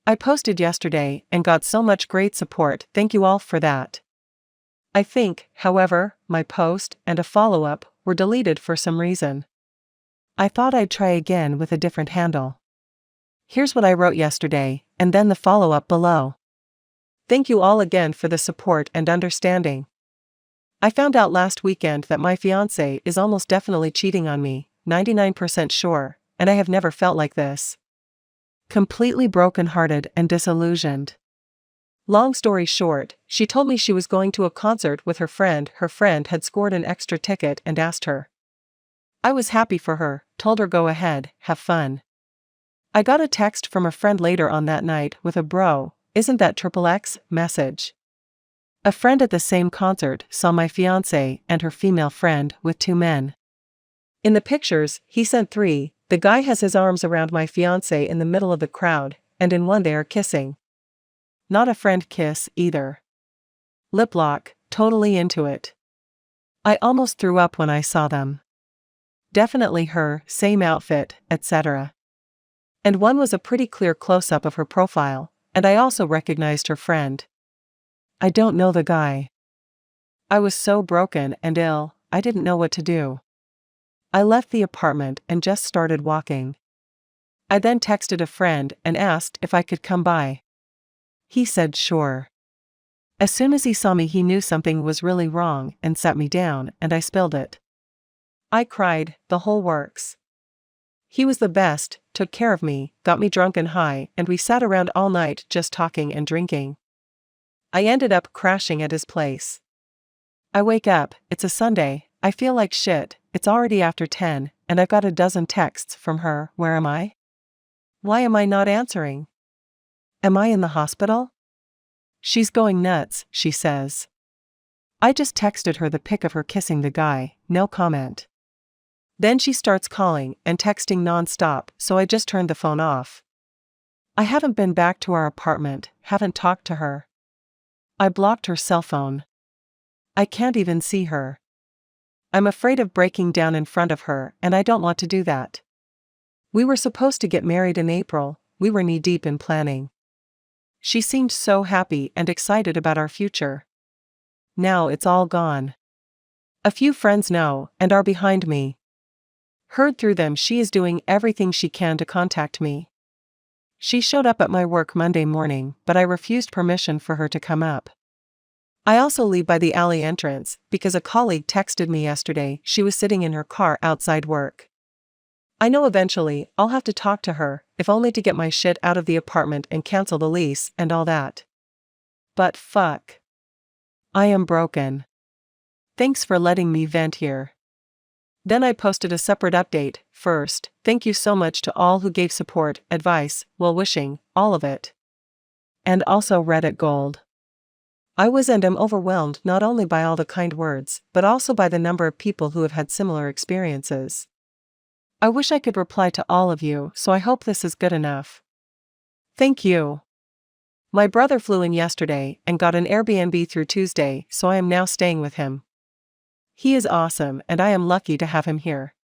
I posted yesterday and got so much great support, thank you all for that. I think, however, my post and a follow-up were deleted for some reason. I thought I'd try again with a different handle. Here's what I wrote yesterday, and then the follow-up below. Thank you all again for the support and understanding. I found out last weekend that my fiancé is almost definitely cheating on me, 99% sure, and I have never felt like this. Completely broken-hearted and disillusioned. Long story short, she told me she was going to a concert with her friend. Her friend had scored an extra ticket and asked her. I was happy for her, told her go ahead, have fun. I got a text from a friend later on that night with a bro, isn't that XXX message. A friend at the same concert saw my fiancé and her female friend with 2 men. In the pictures, he sent 3, the guy has his arms around my fiancé in the middle of the crowd, and in one they are kissing. Not a friend kiss, either. Lip lock, totally into it. I almost threw up when I saw them. Definitely her, same outfit, etc. And one was a pretty clear close-up of her profile, and I also recognized her friend. I don't know the guy. I was so broken and ill, I didn't know what to do. I left the apartment and just started walking. I then texted a friend and asked if I could come by. He said sure. As soon as he saw me he knew something was really wrong and sat me down and I spilled it. I cried, the whole works. He was the best, took care of me, got me drunk and high, and we sat around all night just talking and drinking. I ended up crashing at his place. I wake up, it's a Sunday, I feel like shit, it's already after 10, and I've got a dozen texts from her. Where am I? Why am I not answering? Am I in the hospital? She's going nuts, she says. I just texted her the pic of her kissing the guy, no comment. Then she starts calling and texting non-stop, so I just turned the phone off. I haven't been back to our apartment, haven't talked to her. I blocked her cell phone. I can't even see her. I'm afraid of breaking down in front of her, and I don't want to do that. We were supposed to get married in April, we were knee-deep in planning. She seemed so happy and excited about our future. Now it's all gone. A few friends know, and are behind me. Heard through them she is doing everything she can to contact me. She showed up at my work Monday morning, but I refused permission for her to come up. I also leave by the alley entrance, because a colleague texted me yesterday she was sitting in her car outside work. I know eventually I'll have to talk to her, if only to get my shit out of the apartment and cancel the lease and all that. But fuck. I am broken. Thanks for letting me vent here. Then I posted a separate update. First, thank you so much to all who gave support, advice, well-wishing, all of it. And also Reddit gold. I was and am overwhelmed not only by all the kind words, but also by the number of people who have had similar experiences. I wish I could reply to all of you, so I hope this is good enough. Thank you. My brother flew in yesterday and got an Airbnb through Tuesday, so I am now staying with him. He is awesome and I am lucky to have him here.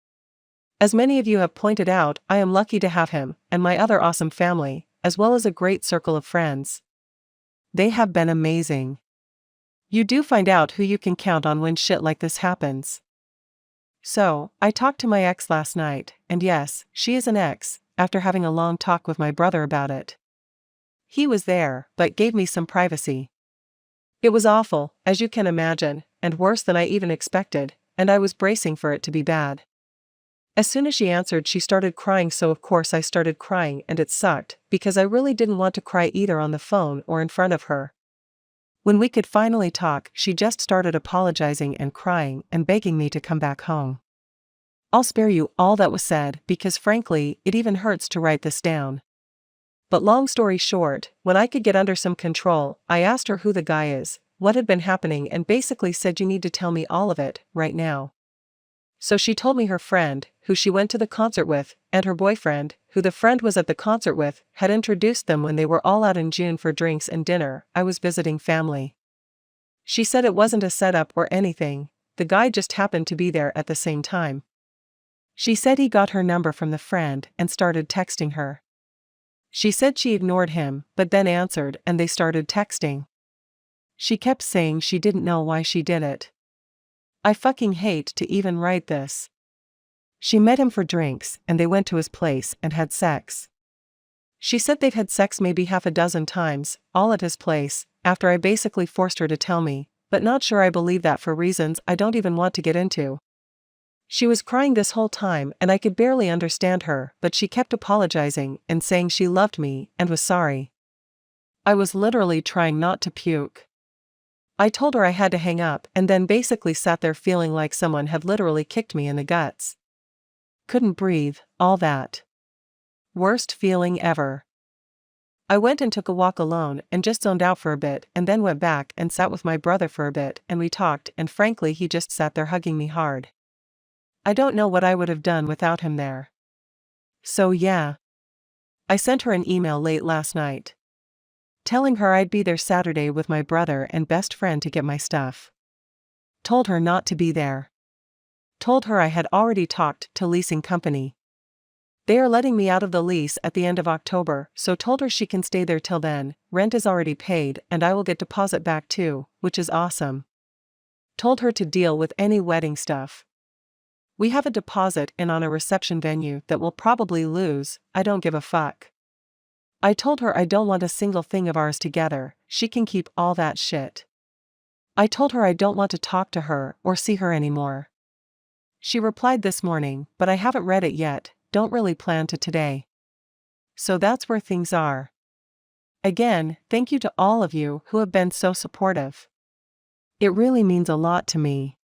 As many of you have pointed out, I am lucky to have him, and my other awesome family, as well as a great circle of friends. They have been amazing. You do find out who you can count on when shit like this happens. So, I talked to my ex last night, and yes, she is an ex, after having a long talk with my brother about it. He was there, but gave me some privacy. It was awful, as you can imagine, and worse than I even expected, and I was bracing for it to be bad. As soon as she answered she started crying, so of course I started crying, and it sucked, because I really didn't want to cry either on the phone or in front of her. When we could finally talk, she just started apologizing and crying and begging me to come back home. I'll spare you all that was said because frankly, it even hurts to write this down. But long story short, when I could get under some control, I asked her who the guy is, what had been happening, and basically said you need to tell me all of it, right now. So she told me her friend, who she went to the concert with, and her boyfriend, who the friend was at the concert with, had introduced them when they were all out in June for drinks and dinner. I was visiting family. She said it wasn't a setup or anything, the guy just happened to be there at the same time. She said he got her number from the friend and started texting her. She said she ignored him, but then answered and they started texting. She kept saying she didn't know why she did it. I fucking hate to even write this. She met him for drinks and they went to his place and had sex. She said they've had sex maybe half a dozen times, all at his place, after I basically forced her to tell me, but not sure I believe that for reasons I don't even want to get into. She was crying this whole time and I could barely understand her, but she kept apologizing and saying she loved me and was sorry. I was literally trying not to puke. I told her I had to hang up and then basically sat there feeling like someone had literally kicked me in the guts. Couldn't breathe, all that. Worst feeling ever. I went and took a walk alone and just zoned out for a bit and then went back and sat with my brother for a bit and we talked and frankly he just sat there hugging me hard. I don't know what I would have done without him there. So yeah. I sent her an email late last night, telling her I'd be there Saturday with my brother and best friend to get my stuff. Told her not to be there. Told her I had already talked to leasing company. They are letting me out of the lease at the end of October, so told her she can stay there till then, rent is already paid and I will get deposit back too, which is awesome. Told her to deal with any wedding stuff. We have a deposit in on a reception venue that we'll probably lose, I don't give a fuck. I told her I don't want a single thing of ours together, she can keep all that shit. I told her I don't want to talk to her or see her anymore. She replied this morning, but I haven't read it yet, don't really plan to today. So that's where things are. Again, thank you to all of you who have been so supportive. It really means a lot to me.